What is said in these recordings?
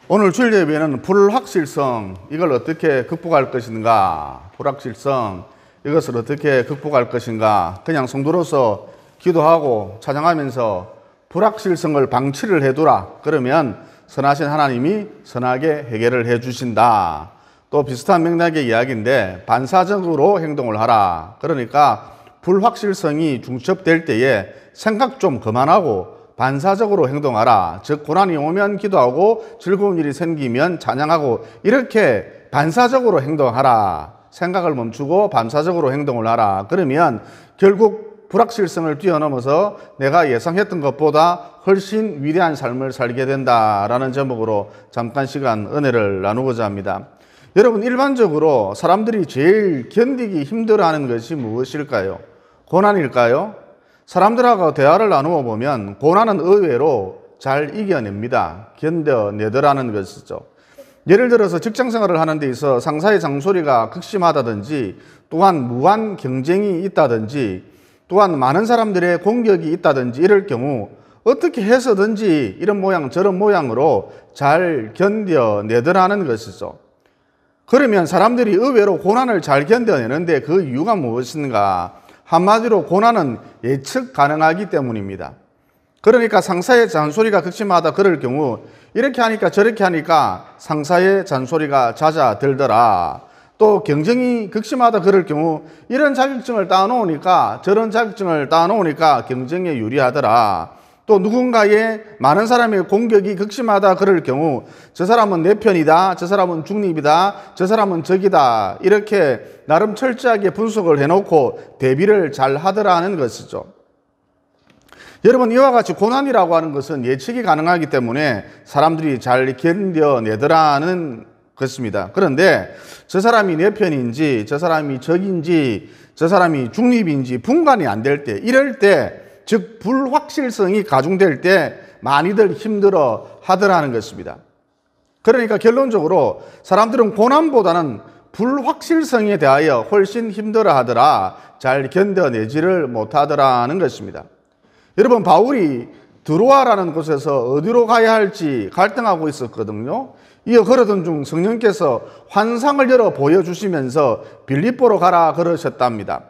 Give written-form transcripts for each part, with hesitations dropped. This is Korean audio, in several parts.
오늘 주일 예배는 불확실성, 이걸 어떻게 극복할 것인가, 불확실성, 이것을 어떻게 극복할 것인가, 그냥 성도로서 기도하고 찬양하면서 불확실성을 방치를 해두라. 그러면 선하신 하나님이 선하게 해결을 해 주신다. 또 비슷한 맥락의 이야기인데 반사적으로 행동을 하라. 그러니까 불확실성이 중첩될 때에 생각 좀 그만하고 반사적으로 행동하라. 즉 고난이 오면 기도하고 즐거운 일이 생기면 찬양하고 이렇게 반사적으로 행동하라. 생각을 멈추고 반사적으로 행동을 하라. 그러면 결국 불확실성을 뛰어넘어서 내가 예상했던 것보다 훨씬 위대한 삶을 살게 된다라는 제목으로 잠깐 시간 은혜를 나누고자 합니다. 여러분, 일반적으로 사람들이 제일 견디기 힘들어하는 것이 무엇일까요? 고난일까요? 사람들하고 대화를 나누어 보면 고난은 의외로 잘 이겨냅니다. 견뎌내더라는 것이죠. 예를 들어서 직장 생활을 하는 데 있어 상사의 잔소리가 극심하다든지, 또한 무한 경쟁이 있다든지, 또한 많은 사람들의 공격이 있다든지 이럴 경우 어떻게 해서든지 이런 모양 저런 모양으로 잘 견뎌내더라는 것이죠. 그러면 사람들이 의외로 고난을 잘 견뎌내는데 그 이유가 무엇인가? 한마디로 고난은 예측 가능하기 때문입니다. 그러니까 상사의 잔소리가 극심하다 그럴 경우 이렇게 하니까 저렇게 하니까 상사의 잔소리가 잦아들더라. 또 경쟁이 극심하다 그럴 경우 이런 자격증을 따놓으니까 저런 자격증을 따놓으니까 경쟁에 유리하더라. 또 누군가의 많은 사람의 공격이 극심하다 그럴 경우 저 사람은 내 편이다, 저 사람은 중립이다, 저 사람은 적이다, 이렇게 나름 철저하게 분석을 해놓고 대비를 잘 하더라는 것이죠. 여러분, 이와 같이 고난이라고 하는 것은 예측이 가능하기 때문에 사람들이 잘 견뎌내더라는 것입니다. 그런데 저 사람이 내 편인지, 저 사람이 적인지, 저 사람이 중립인지 분간이 안 될 때, 이럴 때, 즉 불확실성이 가중될 때 많이들 힘들어 하더라는 것입니다. 그러니까 결론적으로 사람들은 고난보다는 불확실성에 대하여 훨씬 힘들어 하더라. 잘 견뎌내지를 못하더라는 것입니다. 여러분, 바울이 드로아라는 곳에서 어디로 가야 할지 갈등하고 있었거든요. 이어 걸어던 중 성령께서 환상을 열어 보여주시면서 빌립보로 가라 그러셨답니다.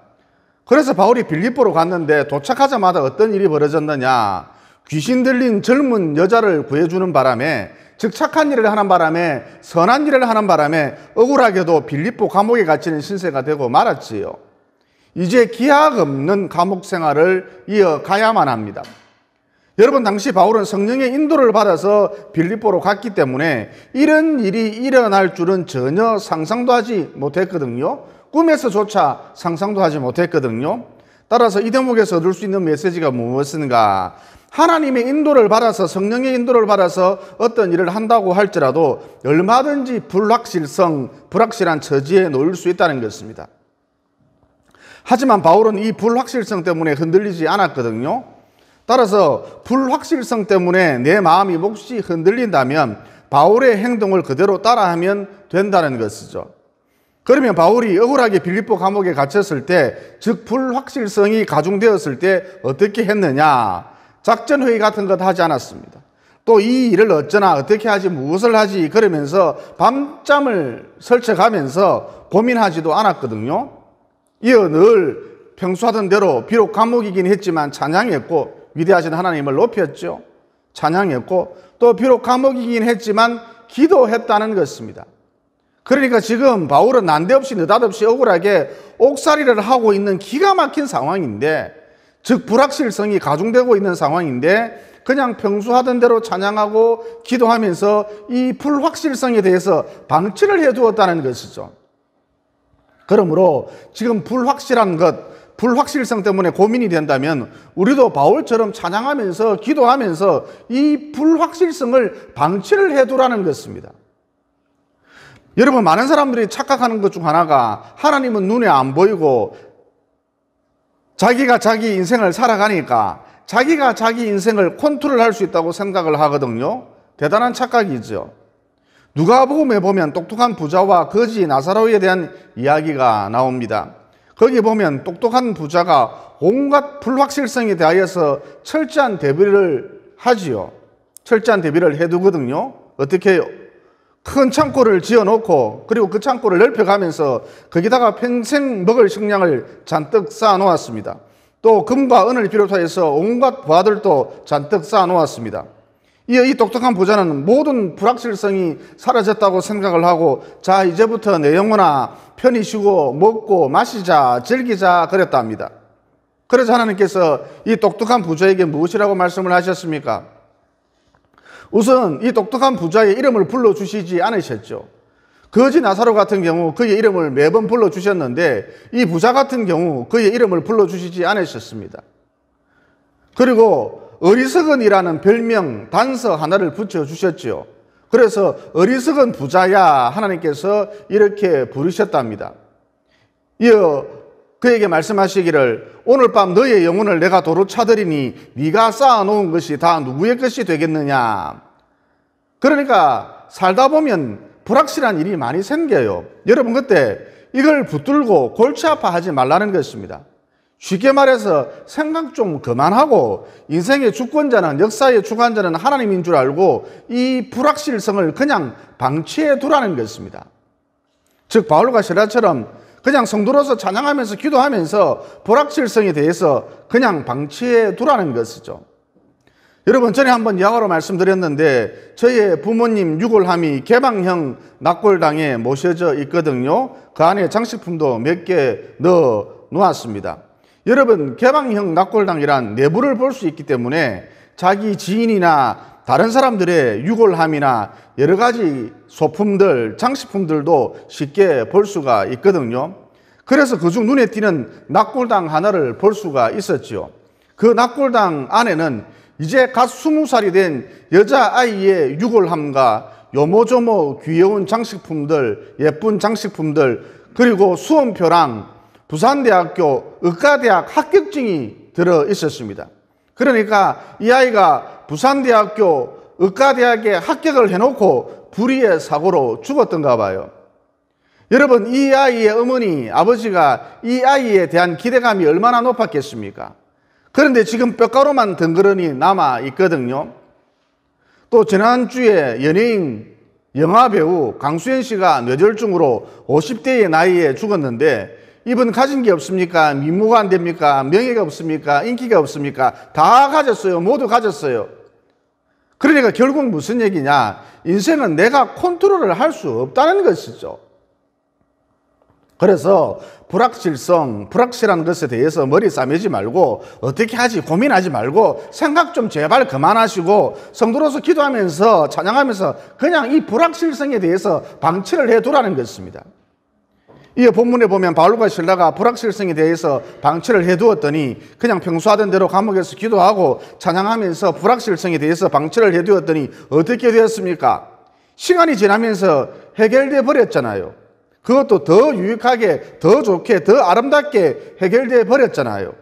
그래서 바울이 빌립보로 갔는데 도착하자마자 어떤 일이 벌어졌느냐. 귀신 들린 젊은 여자를 구해주는 바람에, 즉 착한 일을 하는 바람에, 선한 일을 하는 바람에 억울하게도 빌립보 감옥에 갇히는 신세가 되고 말았지요. 이제 기약 없는 감옥 생활을 이어가야만 합니다. 여러분, 당시 바울은 성령의 인도를 받아서 빌립보로 갔기 때문에 이런 일이 일어날 줄은 전혀 상상도 하지 못했거든요. 꿈에서조차 상상도 하지 못했거든요. 따라서 이 대목에서 얻을 수 있는 메시지가 무엇인가? 하나님의 인도를 받아서, 성령의 인도를 받아서 어떤 일을 한다고 할지라도 얼마든지 불확실한 처지에 놓일 수 있다는 것입니다. 하지만 바울은 이 불확실성 때문에 흔들리지 않았거든요. 따라서 불확실성 때문에 내 마음이 몹시 흔들린다면 바울의 행동을 그대로 따라하면 된다는 것이죠. 그러면 바울이 억울하게 빌립보 감옥에 갇혔을 때, 즉 불확실성이 가중되었을 때 어떻게 했느냐? 작전회의 같은 것 하지 않았습니다. 또 이 일을 어쩌나, 어떻게 하지, 무엇을 하지, 그러면서 밤잠을 설쳐가면서 고민하지도 않았거든요. 이어 늘 평소 하던 대로 비록 감옥이긴 했지만 찬양했고 위대하신 하나님을 높였죠. 찬양했고 또 비록 감옥이긴 했지만 기도했다는 것입니다. 그러니까 지금 바울은 난데없이 느닷없이 억울하게 옥살이를 하고 있는 기가 막힌 상황인데, 즉 불확실성이 가중되고 있는 상황인데 그냥 평소 하던 대로 찬양하고 기도하면서 이 불확실성에 대해서 방치를 해두었다는 것이죠. 그러므로 지금 불확실한 것, 불확실성 때문에 고민이 된다면 우리도 바울처럼 찬양하면서 기도하면서 이 불확실성을 방치를 해두라는 것입니다. 여러분, 많은 사람들이 착각하는 것 중 하나가 하나님은 눈에 안 보이고 자기가 자기 인생을 살아가니까 자기가 자기 인생을 컨트롤할 수 있다고 생각을 하거든요. 대단한 착각이죠. 누가복음에 보면 똑똑한 부자와 거지 나사로에 대한 이야기가 나옵니다. 거기 보면 똑똑한 부자가 온갖 불확실성에 대하여서 철저한 대비를 하지요. 철저한 대비를 해두거든요. 어떻게 해요? 큰 창고를 지어놓고 그리고 그 창고를 넓혀가면서 거기다가 평생 먹을 식량을 잔뜩 쌓아놓았습니다. 또 금과 은을 비롯하여서 온갖 부하들도 잔뜩 쌓아놓았습니다. 이 똑똑한 부자는 모든 불확실성이 사라졌다고 생각을 하고 자 이제부터 내 영혼아 편히 쉬고 먹고 마시자 즐기자 그랬답니다. 그래서 하나님께서 이 똑똑한 부자에게 무엇이라고 말씀을 하셨습니까? 우선 이 똑똑한 부자의 이름을 불러주시지 않으셨죠. 거지 나사로 같은 경우 그의 이름을 매번 불러주셨는데 이 부자 같은 경우 그의 이름을 불러주시지 않으셨습니다. 그리고 어리석은이라는 별명 단서 하나를 붙여주셨죠. 그래서 어리석은 부자야 하나님께서 이렇게 부르셨답니다. 이어 그에게 말씀하시기를 오늘 밤 너의 영혼을 내가 도로 차들이니 네가 쌓아놓은 것이 다 누구의 것이 되겠느냐. 그러니까 살다 보면 불확실한 일이 많이 생겨요. 여러분 그때 이걸 붙들고 골치 아파하지 말라는 것입니다. 쉽게 말해서 생각 좀 그만하고 인생의 주권자는 역사의 주관자는 하나님인 줄 알고 이 불확실성을 그냥 방치해 두라는 것입니다. 즉 바울과 실라처럼 그냥 성도로서 찬양하면서 기도하면서 불확실성에 대해서 그냥 방치해 두라는 것이죠. 여러분 전에 한번 야화로 말씀드렸는데 저희 부모님 유골함이 개방형 낙골당에 모셔져 있거든요. 그 안에 장식품도 몇 개 넣어 놓았습니다. 여러분 개방형 낙골당이란 내부를 볼 수 있기 때문에 자기 지인이나 다른 사람들의 유골함이나 여러 가지 소품들, 장식품들도 쉽게 볼 수가 있거든요. 그래서 그중 눈에 띄는 낙골당 하나를 볼 수가 있었죠. 그 낙골당 안에는 이제 갓 20살이 된 여자아이의 유골함과 요모조모 귀여운 장식품들, 예쁜 장식품들, 그리고 수험표랑 부산대학교 의과대학 합격증이 들어 있었습니다. 그러니까 이 아이가 부산대학교 의과대학에 합격을 해놓고 불의의 사고로 죽었던가 봐요. 여러분 이 아이의 어머니, 아버지가 이 아이에 대한 기대감이 얼마나 높았겠습니까? 그런데 지금 뼈가루만 덩그러니 남아 있거든요. 또 지난주에 연예인 영화배우 강수현 씨가 뇌졸중으로 50대의 나이에 죽었는데 이분 가진 게 없습니까? 미모가 안 됩니까? 명예가 없습니까? 인기가 없습니까? 다 가졌어요. 모두 가졌어요. 그러니까 결국 무슨 얘기냐? 인생은 내가 컨트롤을 할 수 없다는 것이죠. 그래서 불확실성, 불확실한 것에 대해서 머리 싸매지 말고 어떻게 하지 고민하지 말고 생각 좀 제발 그만하시고 성도로서 기도하면서 찬양하면서 그냥 이 불확실성에 대해서 방치를 해두라는 것입니다. 이 본문에 보면 바울과 실라가 불확실성에 대해서 방치를 해두었더니 그냥 평소 하던 대로 감옥에서 기도하고 찬양하면서 불확실성에 대해서 방치를 해두었더니 어떻게 되었습니까? 시간이 지나면서 해결돼 버렸잖아요. 그것도 더 유익하게, 더 좋게, 더 아름답게 해결돼 버렸잖아요.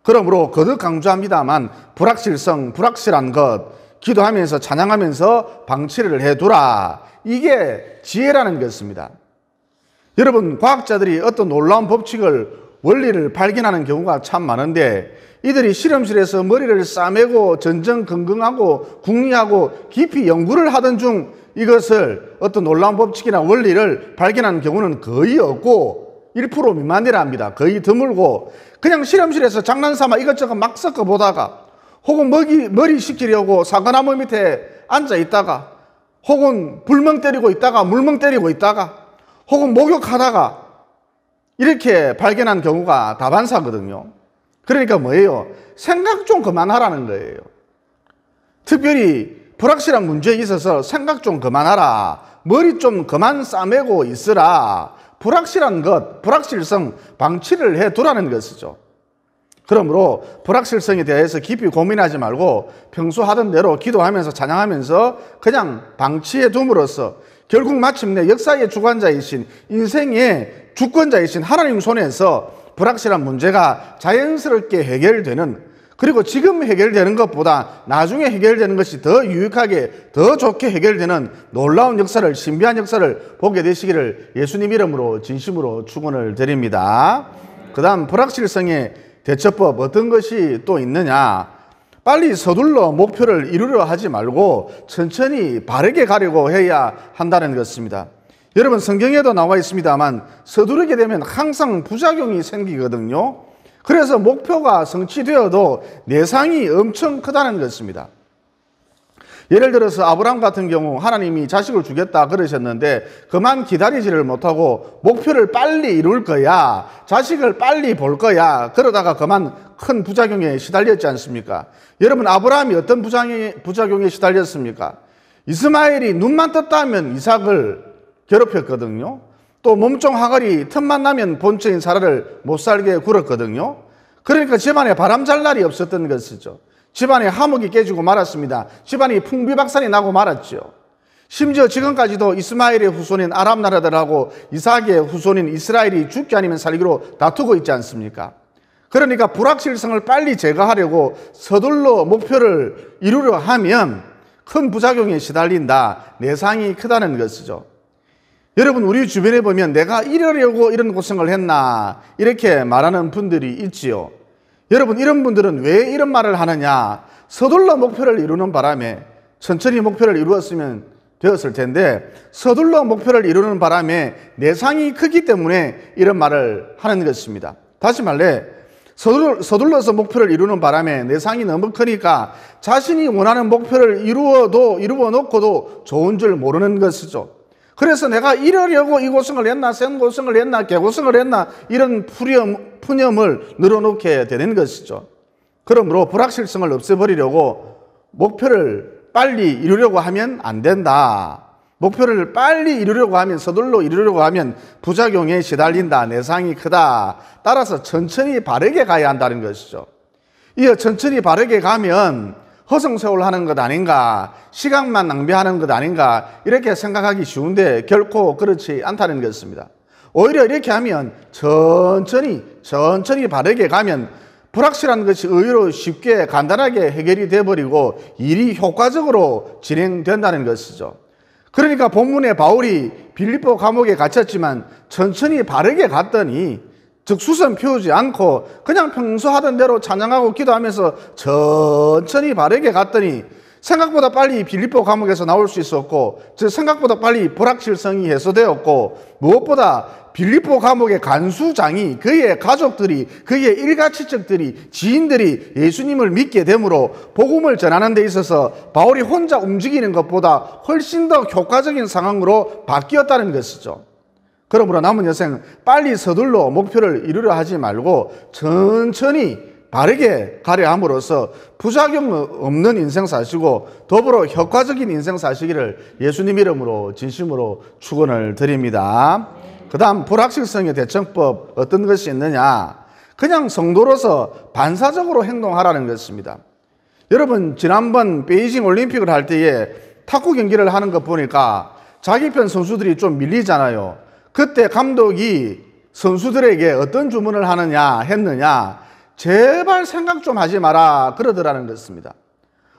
그러므로 거듭 강조합니다만 불확실성, 불확실한 것 기도하면서 찬양하면서 방치를 해두라. 이게 지혜라는 것입니다. 여러분 과학자들이 어떤 놀라운 법칙을 원리를 발견하는 경우가 참 많은데 이들이 실험실에서 머리를 싸매고 전전긍긍하고 궁리하고 깊이 연구를 하던 중 이것을 어떤 놀라운 법칙이나 원리를 발견하는 경우는 거의 없고 1% 미만이랍니다. 거의 드물고 그냥 실험실에서 장난삼아 이것저것 막 섞어보다가 혹은 머리 식히려고 사과나무 밑에 앉아 있다가 혹은 불멍 때리고 있다가 물멍 때리고 있다가 혹은 목욕하다가 이렇게 발견한 경우가 다반사거든요. 그러니까 뭐예요? 생각 좀 그만하라는 거예요. 특별히 불확실한 문제에 있어서 생각 좀 그만하라. 머리 좀 그만 싸매고 있으라. 불확실한 것, 불확실성 방치를 해두라는 것이죠. 그러므로 불확실성에 대해서 깊이 고민하지 말고 평소 하던 대로 기도하면서 찬양하면서 그냥 방치해 둠으로써 결국 마침내 역사의 주관자이신 인생의 주권자이신 하나님 손에서 불확실한 문제가 자연스럽게 해결되는 그리고 지금 해결되는 것보다 나중에 해결되는 것이 더 유익하게 더 좋게 해결되는 놀라운 역사를 신비한 역사를 보게 되시기를 예수님 이름으로 진심으로 축원을 드립니다. 그 다음 불확실성의 대처법 어떤 것이 또 있느냐. 빨리 서둘러 목표를 이루려 하지 말고 천천히 바르게 가려고 해야 한다는 것입니다. 여러분, 성경에도 나와 있습니다만 서두르게 되면 항상 부작용이 생기거든요. 그래서 목표가 성취되어도 내상이 엄청 크다는 것입니다. 예를 들어서 아브라함 같은 경우 하나님이 자식을 주겠다 그러셨는데 그만 기다리지를 못하고 목표를 빨리 이룰 거야, 자식을 빨리 볼 거야, 그러다가 그만 큰 부작용에 시달렸지 않습니까? 여러분, 아브라함이 어떤 부작용에 시달렸습니까? 이스마엘이 눈만 떴다 하면 이삭을 괴롭혔거든요. 또 몸종 하갈이 틈만 나면 본처인 사라를 못 살게 굴었거든요. 그러니까 집안에 바람 잘 날이 없었던 것이죠. 집안에 화목이 깨지고 말았습니다. 집안이 풍비박산이 나고 말았죠. 심지어 지금까지도 이스마엘의 후손인 아람 나라들하고 이삭의 후손인 이스라엘이 죽기 아니면 살기로 다투고 있지 않습니까? 그러니까 불확실성을 빨리 제거하려고 서둘러 목표를 이루려 하면 큰 부작용에 시달린다, 내상이 크다는 것이죠. 여러분, 우리 주변에 보면 내가 이러려고 이런 고생을 했나 이렇게 말하는 분들이 있지요. 여러분, 이런 분들은 왜 이런 말을 하느냐? 서둘러 목표를 이루는 바람에 천천히 목표를 이루었으면 되었을 텐데 서둘러 목표를 이루는 바람에 내상이 크기 때문에 이런 말을 하는 것입니다. 다시 말해, 서둘러서 목표를 이루는 바람에 내상이 너무 크니까 자신이 원하는 목표를 이루어 놓고도 좋은 줄 모르는 것이죠. 그래서 내가 이러려고 이 고생을 했나, 생고생을 했나, 개고생을 했나, 이런 푸념을 늘어놓게 되는 것이죠. 그러므로 불확실성을 없애버리려고 목표를 빨리 이루려고 하면 안 된다. 목표를 빨리 이루려고 하면, 서둘러 이루려고 하면 부작용에 시달린다, 내상이 크다. 따라서 천천히 바르게 가야 한다는 것이죠. 이어 천천히 바르게 가면 허송세월하는 것 아닌가, 시간만 낭비하는 것 아닌가 이렇게 생각하기 쉬운데 결코 그렇지 않다는 것입니다. 오히려 이렇게 하면 천천히 바르게 가면 불확실한 것이 의외로 쉽게 간단하게 해결이 돼버리고 일이 효과적으로 진행된다는 것이죠. 그러니까 본문에 바울이 빌립보 감옥에 갇혔지만 천천히 바르게 갔더니, 즉 수선 피우지 않고 그냥 평소 하던 대로 찬양하고 기도하면서 천천히 바르게 갔더니 생각보다 빨리 빌립보 감옥에서 나올 수 있었고, 즉 생각보다 빨리 불확실성이 해소되었고, 무엇보다 빌립보 감옥의 간수장이, 그의 가족들이, 그의 일가친척들이, 지인들이 예수님을 믿게 되므로 복음을 전하는 데 있어서 바울이 혼자 움직이는 것보다 훨씬 더 효과적인 상황으로 바뀌었다는 것이죠. 그러므로 남은 여생 빨리 서둘러 목표를 이루려 하지 말고 천천히 바르게 가려 함으로써 부작용 없는 인생 사시고 더불어 효과적인 인생 사시기를 예수님 이름으로 진심으로 축원을 드립니다. 그 다음 불확실성의 대처법 어떤 것이 있느냐? 그냥 성도로서 반사적으로 행동하라는 것입니다. 여러분, 지난번 베이징 올림픽을 할 때에 탁구 경기를 하는 거 보니까 자기 편 선수들이 좀 밀리잖아요. 그때 감독이 선수들에게 어떤 주문을 했느냐? 제발 생각 좀 하지 마라 그러더라는 것입니다.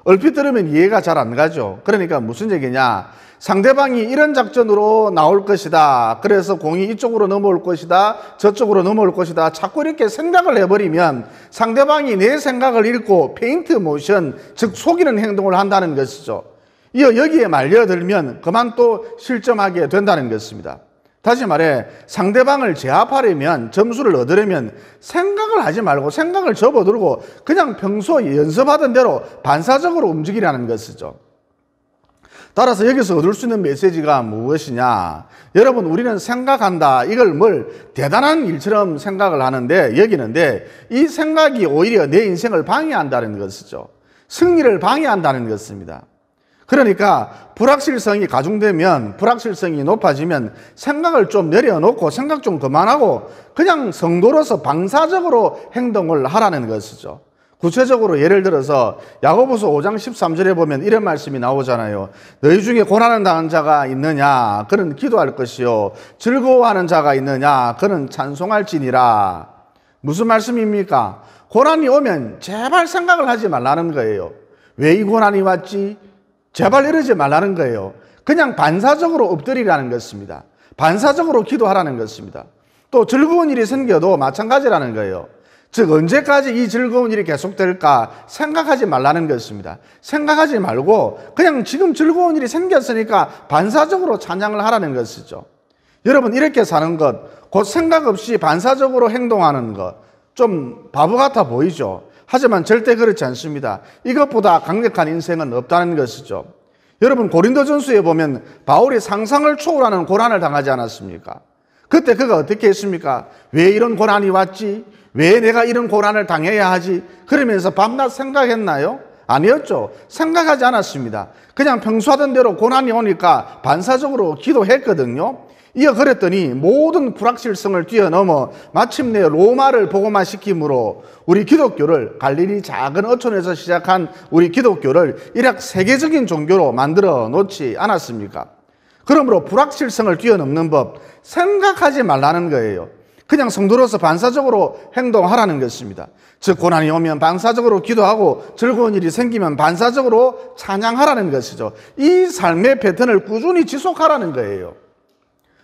얼핏 들으면 이해가 잘 안 가죠. 그러니까 무슨 얘기냐? 상대방이 이런 작전으로 나올 것이다. 그래서 공이 이쪽으로 넘어올 것이다. 저쪽으로 넘어올 것이다. 자꾸 이렇게 생각을 해버리면 상대방이 내 생각을 읽고 페인트 모션, 즉 속이는 행동을 한다는 것이죠. 이어 여기에 말려들면 그만 또 실점하게 된다는 것입니다. 다시 말해, 상대방을 제압하려면, 점수를 얻으려면 생각을 하지 말고 생각을 접어들고 그냥 평소 연습하던 대로 반사적으로 움직이라는 것이죠. 따라서 여기서 얻을 수 있는 메시지가 무엇이냐? 여러분, 우리는 생각한다, 이걸 뭘 대단한 일처럼 생각을 하는데 여기는데 이 생각이 오히려 내 인생을 방해한다는 것이죠. 승리를 방해한다는 것입니다. 그러니까 불확실성이 가중되면, 불확실성이 높아지면 생각을 좀 내려놓고 생각 좀 그만하고 그냥 성도로서 방사적으로 행동을 하라는 것이죠. 구체적으로 예를 들어서 야고보서 5장 13절에 보면 이런 말씀이 나오잖아요. 너희 중에 고난을 당한 자가 있느냐? 그는 기도할 것이요. 즐거워하는 자가 있느냐? 그는 찬송할지니라. 무슨 말씀입니까? 고난이 오면 제발 생각을 하지 말라는 거예요. 왜 이 고난이 왔지? 제발 이러지 말라는 거예요. 그냥 반사적으로 엎드리라는 것입니다. 반사적으로 기도하라는 것입니다. 또 즐거운 일이 생겨도 마찬가지라는 거예요. 즉 언제까지 이 즐거운 일이 계속될까 생각하지 말라는 것입니다. 생각하지 말고 그냥 지금 즐거운 일이 생겼으니까 반사적으로 찬양을 하라는 것이죠. 여러분 이렇게 사는 것, 곧 생각 없이 반사적으로 행동하는 것, 좀 바보 같아 보이죠. 하지만 절대 그렇지 않습니다. 이것보다 강력한 인생은 없다는 것이죠. 여러분 고린도전서에 보면 바울이 상상을 초월하는 고난을 당하지 않았습니까? 그때 그가 어떻게 했습니까? 왜 이런 고난이 왔지? 왜 내가 이런 고난을 당해야 하지? 그러면서 밤낮 생각했나요? 아니었죠. 생각하지 않았습니다. 그냥 평소 하던 대로 고난이 오니까 반사적으로 기도했거든요. 이어 그랬더니 모든 불확실성을 뛰어넘어 마침내 로마를 복음화 시킴으로 우리 기독교를 갈릴리 작은 어촌에서 시작한 우리 기독교를 일약 세계적인 종교로 만들어 놓지 않았습니까? 그러므로 불확실성을 뛰어넘는 법, 생각하지 말라는 거예요. 그냥 성도로서 반사적으로 행동하라는 것입니다. 즉 고난이 오면 반사적으로 기도하고 즐거운 일이 생기면 반사적으로 찬양하라는 것이죠. 이 삶의 패턴을 꾸준히 지속하라는 거예요.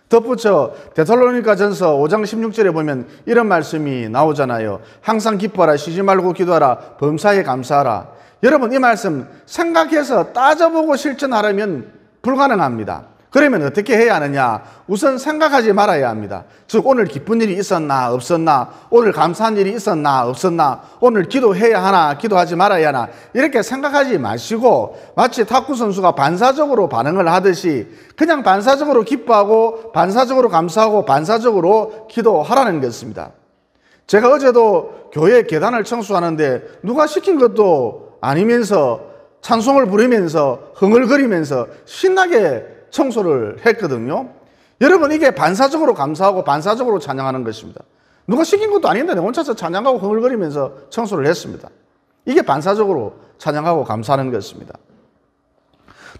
덧붙여 데살로니가전서 5장 16절에 보면 이런 말씀이 나오잖아요. 항상 기뻐하라, 쉬지 말고 기도하라, 범사에 감사하라. 여러분 이 말씀 생각해서 따져보고 실천하려면 불가능합니다. 그러면 어떻게 해야 하느냐? 우선 생각하지 말아야 합니다. 즉 오늘 기쁜 일이 있었나 없었나, 오늘 감사한 일이 있었나 없었나, 오늘 기도해야 하나 기도하지 말아야 하나, 이렇게 생각하지 마시고 마치 탁구 선수가 반사적으로 반응을 하듯이 그냥 반사적으로 기뻐하고 반사적으로 감사하고 반사적으로 기도하라는 것입니다. 제가 어제도 교회 계단을 청소하는데 누가 시킨 것도 아니면서 찬송을 부르면서 흥얼거리면서 신나게 청소를 했거든요. 여러분 이게 반사적으로 감사하고 반사적으로 찬양하는 것입니다. 누가 시킨 것도 아닌데 내가 혼자서 찬양하고 흥얼거리면서 청소를 했습니다. 이게 반사적으로 찬양하고 감사하는 것입니다.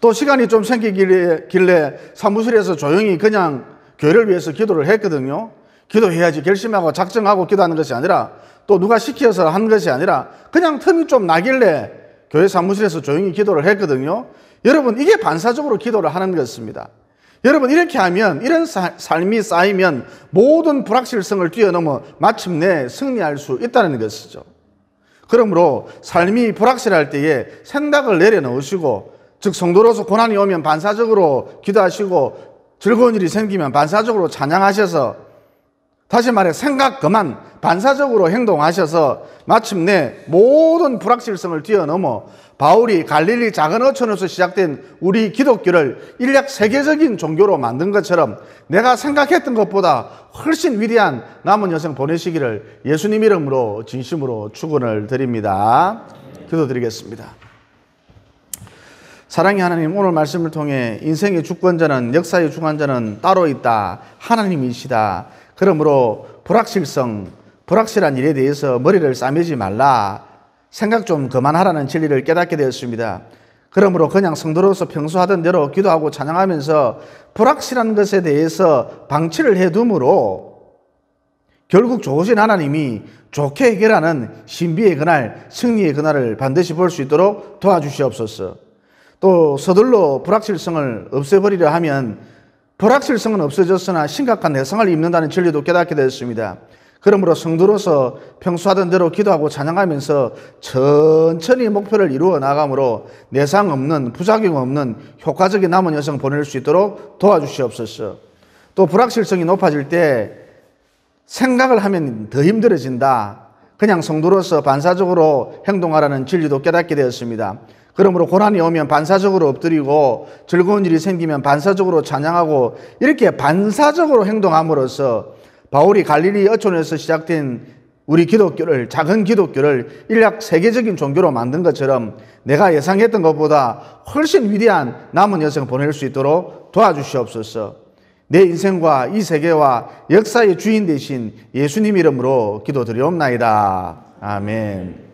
또 시간이 좀 생기길래 사무실에서 조용히 그냥 교회를 위해서 기도를 했거든요. 기도해야지 결심하고 작정하고 기도하는 것이 아니라, 또 누가 시켜서 한 것이 아니라 그냥 틈이 좀 나길래 교회 사무실에서 조용히 기도를 했거든요. 여러분 이게 반사적으로 기도를 하는 것입니다. 여러분 이렇게 하면, 이런 삶이 쌓이면 모든 불확실성을 뛰어넘어 마침내 승리할 수 있다는 것이죠. 그러므로 삶이 불확실할 때에 생각을 내려놓으시고, 즉 성도로서 고난이 오면 반사적으로 기도하시고 즐거운 일이 생기면 반사적으로 찬양하셔서, 다시 말해 생각 그만 반사적으로 행동하셔서 마침내 모든 불확실성을 뛰어넘어 바울이 갈릴리 작은 어촌에서 시작된 우리 기독교를 인력 세계적인 종교로 만든 것처럼 내가 생각했던 것보다 훨씬 위대한 남은 여생 보내시기를 예수님 이름으로 진심으로 축원을 드립니다. 기도드리겠습니다. 사랑의 하나님, 오늘 말씀을 통해 인생의 주권자는, 역사의 주관자는 따로 있다, 하나님이시다. 그러므로 불확실한 일에 대해서 머리를 싸매지 말라, 생각 좀 그만하라는 진리를 깨닫게 되었습니다. 그러므로 그냥 성도로서 평소 하던 대로 기도하고 찬양하면서 불확실한 것에 대해서 방치를 해둠으로 결국 좋으신 하나님이 좋게 해결하는 신비의 그날, 승리의 그날을 반드시 볼 수 있도록 도와주시옵소서. 또 서둘러 불확실성을 없애버리려 하면 불확실성은 없어졌으나 심각한 내상을 입는다는 진리도 깨닫게 되었습니다. 그러므로 성도로서 평소 하던 대로 기도하고 찬양하면서 천천히 목표를 이루어 나가므로 내상 없는, 부작용 없는 효과적인 남은 여정 보낼 수 있도록 도와주시옵소서. 또 불확실성이 높아질 때 생각을 하면 더 힘들어진다, 그냥 성도로서 반사적으로 행동하라는 진리도 깨닫게 되었습니다. 그러므로 고난이 오면 반사적으로 엎드리고 즐거운 일이 생기면 반사적으로 찬양하고, 이렇게 반사적으로 행동함으로써 바울이 갈릴리 어촌에서 시작된 우리 기독교를, 작은 기독교를 인력 세계적인 종교로 만든 것처럼 내가 예상했던 것보다 훨씬 위대한 남은 여생 보낼 수 있도록 도와주시옵소서. 내 인생과 이 세계와 역사의 주인 되신 예수님 이름으로 기도드리옵나이다. 아멘.